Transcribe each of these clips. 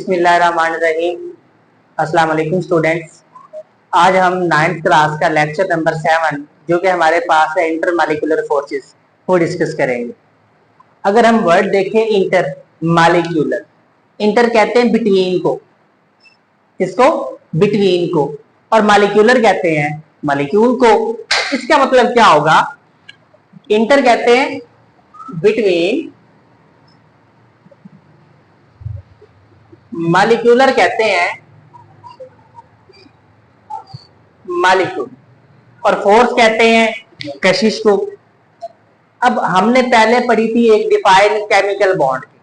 बिस्मिल्लाहिर्रहमानिर्रहीम। अस्सलाम वालेकुम स्टूडेंट्स। आज हम 9th क्लास का लेक्चर नंबर 7 जो कि हमारे पास है इंटर मालिक्यूलर फोर्सेस वो डिस्कस करेंगे। अगर हम वर्ड देखें इंटर मालिक्यूलर, इंटर कहते हैं बिटवीन को, किसको? बिटवीन को। और मालिक्यूलर कहते हैं मालिक्यूल को। इसका मतलब क्या होगा? इंटर कहते हैं बिटवीन, मालिक्यूलर कहते हैं मालिक्यूल, और फोर्स कहते हैं कशिश को। अब हमने पहले पढ़ी थी एक डिफाइन केमिकल बॉन्ड की।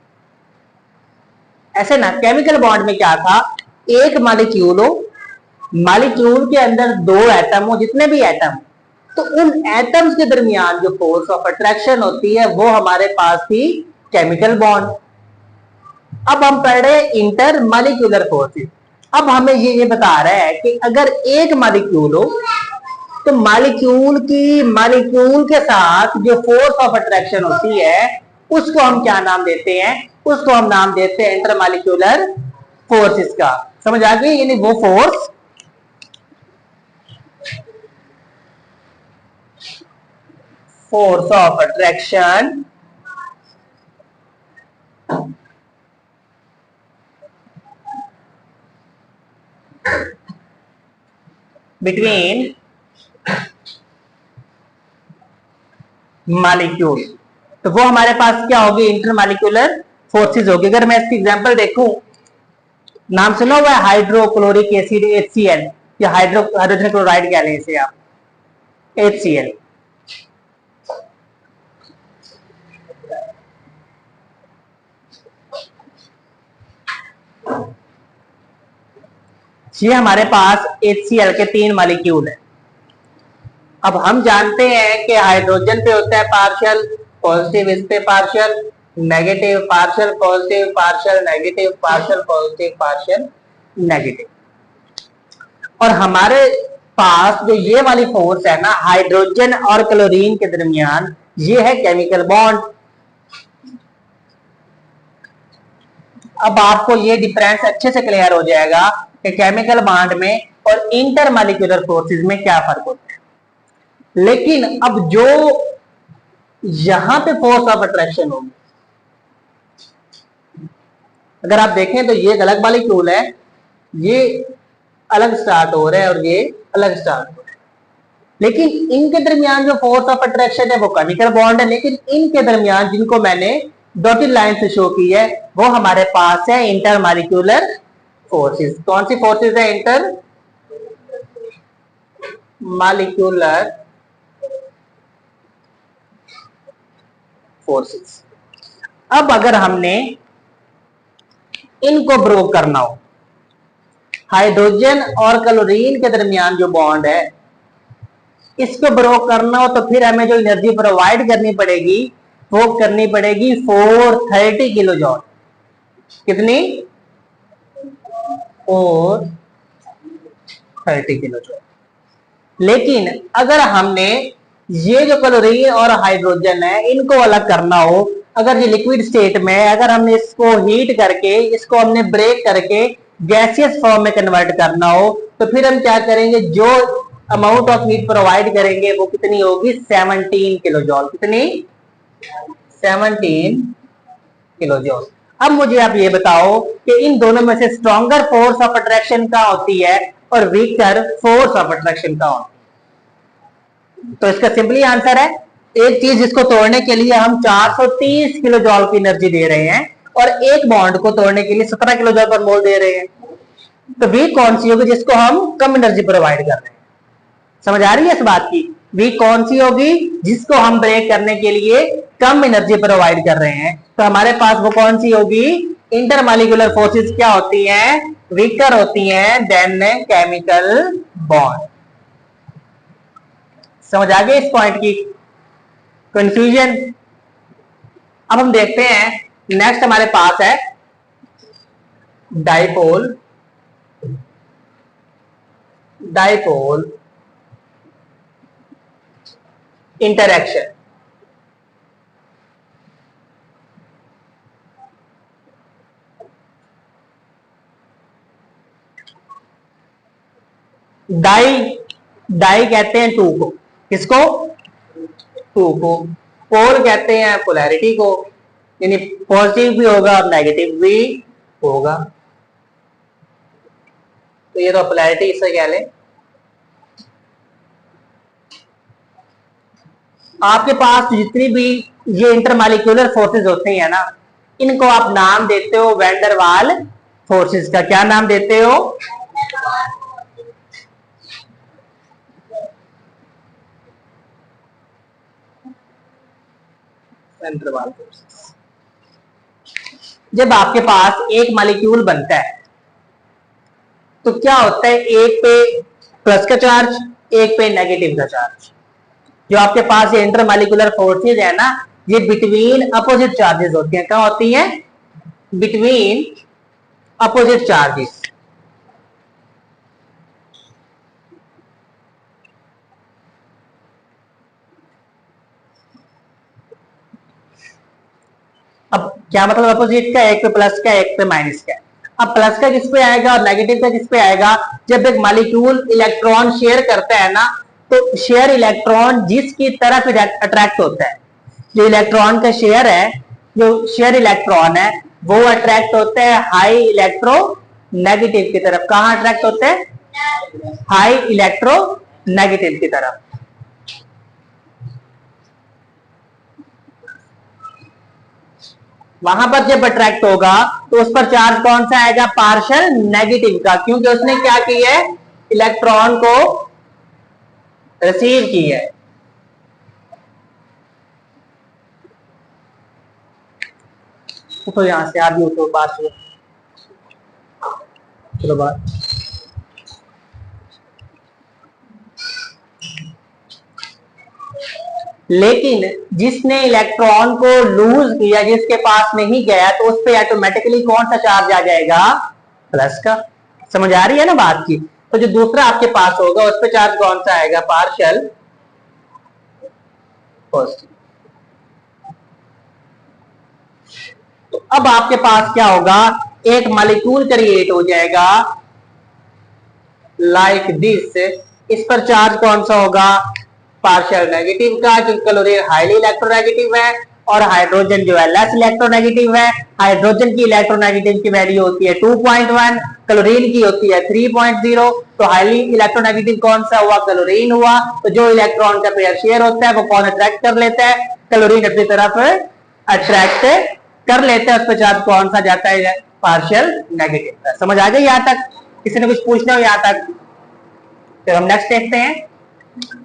ऐसे ना, केमिकल बॉन्ड में क्या था? एक मालिक्यूल हो, मालिक्यूल के अंदर दो एटम हो, जितने भी एटम, तो उन एटम्स के दरमियान जो फोर्स ऑफ अट्रैक्शन होती है वो हमारे पास थी केमिकल बॉन्ड। अब हम पढ़ रहे हैं इंटर मालिक्यूलर फोर्सेस। अब हमें ये बता रहा है कि अगर एक मालिक्यूल हो तो मालिक्यूल के साथ जो फोर्स ऑफ अट्रैक्शन होती है उसको हम क्या नाम देते हैं? उसको हम नाम देते हैं इंटर मालिक्यूलर फोर्सेस का। समझ आ गई? यानी वो force of attraction between molecule, तो वो हमारे पास क्या होगी? इंटर मालिक्यूलर फोर्सेस होगी। अगर मैं इसकी एग्जांपल देखूं, नाम सुना हुआ है हाइड्रोक्लोरिक एसिड HCl, या हाइड्रोजन क्लोराइड कह लें इसे आप, HCl। ये हमारे पास HCl के 3 मॉलिक्यूल है। अब हम जानते हैं कि हाइड्रोजन पे होता है पार्शियल पॉजिटिव, इस पे partial negative, partial positive, partial negative, partial positive, partial negative. और हमारे पास जो ये वाली फोर्स है ना हाइड्रोजन और क्लोरीन के दरमियान, ये है केमिकल बॉन्ड। अब आपको ये डिफरेंस अच्छे से क्लियर हो जाएगा कि केमिकल बॉन्ड में और इंटर मालिक्यूलर फोर्सेस में क्या फर्क होता है। लेकिन अब जो यहां पे फोर्स ऑफ अट्रैक्शन होगी, अगर आप देखें तो ये एक अलग मालिक्यूल है, ये अलग स्टार्ट हो रहा है और ये अलग स्टार्ट हो रहा है, लेकिन इनके दरमियान जो फोर्स ऑफ अट्रैक्शन है वो केमिकल बॉन्ड है। लेकिन इनके दरमियान जिनको मैंने डॉटेड लाइन से शो की है वो हमारे पास है इंटर मालिक्यूलर फोर्सेस। कौन सी फोर्सेस है? Inter molecular forces. अब अगर हमने इनको ब्रोक करना हो, हाइड्रोजन और क्लोरीन के दरमियान जो बॉन्ड है इसको ब्रोक करना हो, तो फिर हमें जो एनर्जी प्रोवाइड करनी पड़ेगी वो करनी पड़ेगी 430 किलो जॉल। कितनी? 430 किलो जॉल। लेकिन अगर हमने ये जो क्लोरीन और हाइड्रोजन है इनको अलग करना हो, अगर ये लिक्विड स्टेट में, अगर हमने इसको हीट करके, इसको हमने ब्रेक करके गैसियस फॉर्म में कन्वर्ट करना हो, तो फिर हम क्या करेंगे? जो अमाउंट ऑफ हीट प्रोवाइड करेंगे वो कितनी होगी? 17 किलो जॉल। कितनी? 17 किलो जॉल। अब मुझे आप ये बताओ कि इन दोनों में से स्ट्रॉन्गर फोर्स ऑफ अट्रैक्शन क्या होती है और वीकर फोर्स ऑफ अट्रैक्शन क्या होती है? तो इसका सिंपली आंसर है, एक चीज जिसको तोड़ने के लिए हम 430 किलो जॉल की एनर्जी दे रहे हैं और एक बॉन्ड को तोड़ने के लिए 17 किलो जॉल पर मोल दे रहे हैं, तो वीक कौन सी होगी जिसको हम कम एनर्जी प्रोवाइड कर रहे हैं? समझ आ रही है इस बात की? वीक कौन सी होगी? जिसको हम ब्रेक करने के लिए कम एनर्जी प्रोवाइड कर रहे हैं। तो हमारे पास वो कौन सी होगी? इंटरमॉलिक्यूलर फोर्सेस क्या होती हैं? वीकर होती हैं देन केमिकल बॉन्ड। समझ आ गई इस पॉइंट की कंफ्यूजन? अब हम देखते हैं, नेक्स्ट हमारे पास है डाइपोल इंटरैक्शन। डाई डाई कहते हैं टू को, किसको? टू को। पोल कहते हैं पोलैरिटी को, यानी पॉजिटिव भी होगा और नेगेटिव भी होगा। तो ये तो पोलैरिटी इसे कह लें। आपके पास जितनी भी ये इंटरमॉलिक्यूलर फोर्सेस होते हैं ना, इनको आप नाम देते हो वैन डर वाल फोर्सेस का। क्या नाम देते हो? वैन डर वाल फोर्सेस। जब आपके पास एक मॉलिक्यूल बनता है तो क्या होता है, एक पे प्लस का चार्ज, एक पे नेगेटिव का चार्ज। जो आपके पास ये इंटरमॉलिक्यूलर फोर्सेज है ना, ये बिटवीन अपोजिट चार्जेस होती हैं। क्या होती हैं? Between opposite charges. अब क्या मतलब अपोजिट का? एक पे प्लस का, एक पे माइनस का। अब प्लस का किस पे आएगा और नेगेटिव का किस पे आएगा? जब एक मॉलिक्यूल इलेक्ट्रॉन शेयर करता है ना, तो शेयर इलेक्ट्रॉन जिसकी तरफ अट्रैक्ट होता है, जो इलेक्ट्रॉन का शेयर है, जो शेयर इलेक्ट्रॉन है, वो अट्रैक्ट होता है हाई इलेक्ट्रो नेगेटिव की तरफ। कहां अट्रैक्ट होते हैं? हाई इलेक्ट्रो नेगेटिव की तरफ। वहां पर जब अट्रैक्ट होगा तो उस पर चार्ज कौन सा आएगा? पार्शियल नेगेटिव का, क्योंकि उसने क्या किया है? इलेक्ट्रॉन को रिसीव किया है। तो यहां से आप भी उठो, बात सुनो। चलो बात। लेकिन जिसने इलेक्ट्रॉन को लूज किया, जिसके पास नहीं गया, तो उस पर ऑटोमेटिकली कौन सा चार्ज आ जाएगा? प्लस का। समझ आ रही है ना बात की? तो जो दूसरा आपके पास होगा उस पर चार्ज कौन सा आएगा? Partial positive. तो अब आपके पास क्या होगा? एक मॉलिक्यूल क्रिएट हो जाएगा लाइक दिस। इस पर चार्ज कौन सा होगा? पार्शियल नेगेटिव का, क्योंकि क्लोरीन हाईली इलेक्ट्रोनेगेटिव है और हाइड्रोजन जो है लेस इलेक्ट्रोनेगेटिव है। हाइड्रोजन की इलेक्ट्रोनेगेटिव की वैल्यू होती है 2.1, क्लोरीन की होती है 3.0। तो हाईली इलेक्ट्रोनेगेटिव कौन सा हुआ? क्लोरीन हुआ। तो जो इलेक्ट्रॉन का पेयर शेयर होता है वो कौन अट्रैक्ट कर लेता है? क्लोरीन अपनी तरफ अट्रैक्ट कर लेता है। उस पर चार्ज कौन सा जाता है? Partial negative. समझ आ गई यहां तक? किसी ने कुछ पूछना हो यहां तक? फिर हम नेक्स्ट देखते हैं।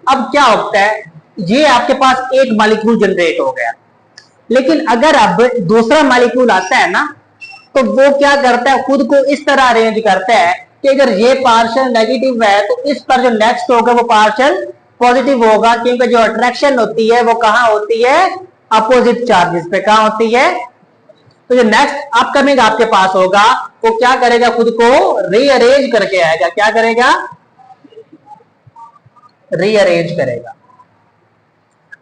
अब क्या होता है, ये आपके पास एक मॉलिक्यूल जनरेट हो गया, लेकिन अगर अब दूसरा मॉलिक्यूल आता है ना, तो वो क्या करता है? खुद को इस तरह अरेंज करता है कि अगर ये पार्शियल नेगेटिव है तो इस पर जो नेक्स्ट होगा वो पार्शियल पॉजिटिव होगा, क्योंकि जो अट्रैक्शन होती है वो कहां होती है? अपोजिट चार्जेस पे। कहां होती है? तो जो नेक्स्ट अपकमिंग आपके पास होगा वो क्या करेगा? खुद को रीअरेंज करके आएगा। क्या करेगा? रीअरेंज करेगा।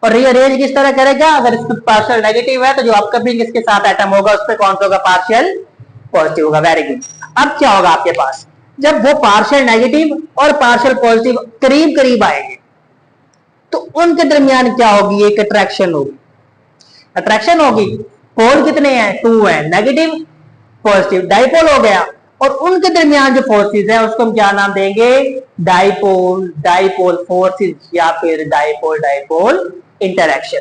और रीअरेंज किस तरह करेगा? अगर इसमें पार्शियल नेगेटिव है तो जो अपकमिंग इसके साथ एटम होगा उस पर कौन सा होगा? पार्शियल पॉजिटिव होगा। Very good. अब क्या होगा आपके पास? जब वो पार्शियल नेगेटिव और पार्शियल पॉजिटिव करीब करीब आएंगे तो उनके दरमियान क्या होगी? एक अट्रैक्शन होगी। अट्रैक्शन होगी। पोल कितने हैं? 2 है। नेगेटिव पॉजिटिव डाइपोल हो गया। और उनके दरमियान जो फोर्सेस है उसको हम क्या नाम देंगे? डाइपोल डाइपोल फोर्सेस, या फिर dipole dipole interaction.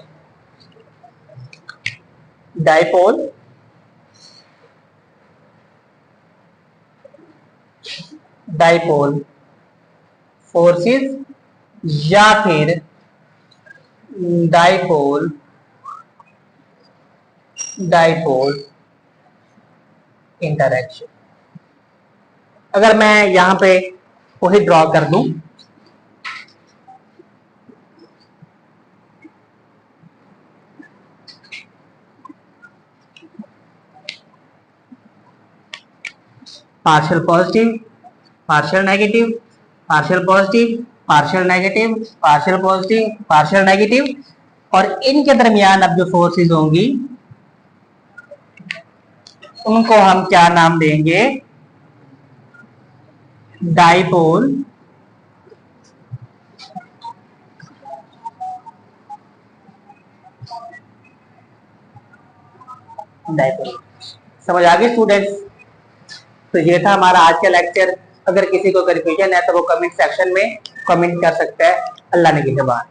Dipole dipole forces या फिर डाइपोल डाइपोल इंटरैक्शन। अगर मैं यहां पे वही ड्रॉ कर दूं, partial positive, partial negative, partial positive, partial negative, partial positive, partial negative, और इनके दरमियान अब जो फोर्सेस होंगी उनको हम क्या नाम देंगे? Dipole dipole. समझ आ गई स्टूडेंट्स? तो ये था हमारा आज का लेक्चर। अगर किसी को कन्फ्यूजन है तो वो कमेंट सेक्शन में कमेंट कर सकता है। अल्लाह ने की जबान।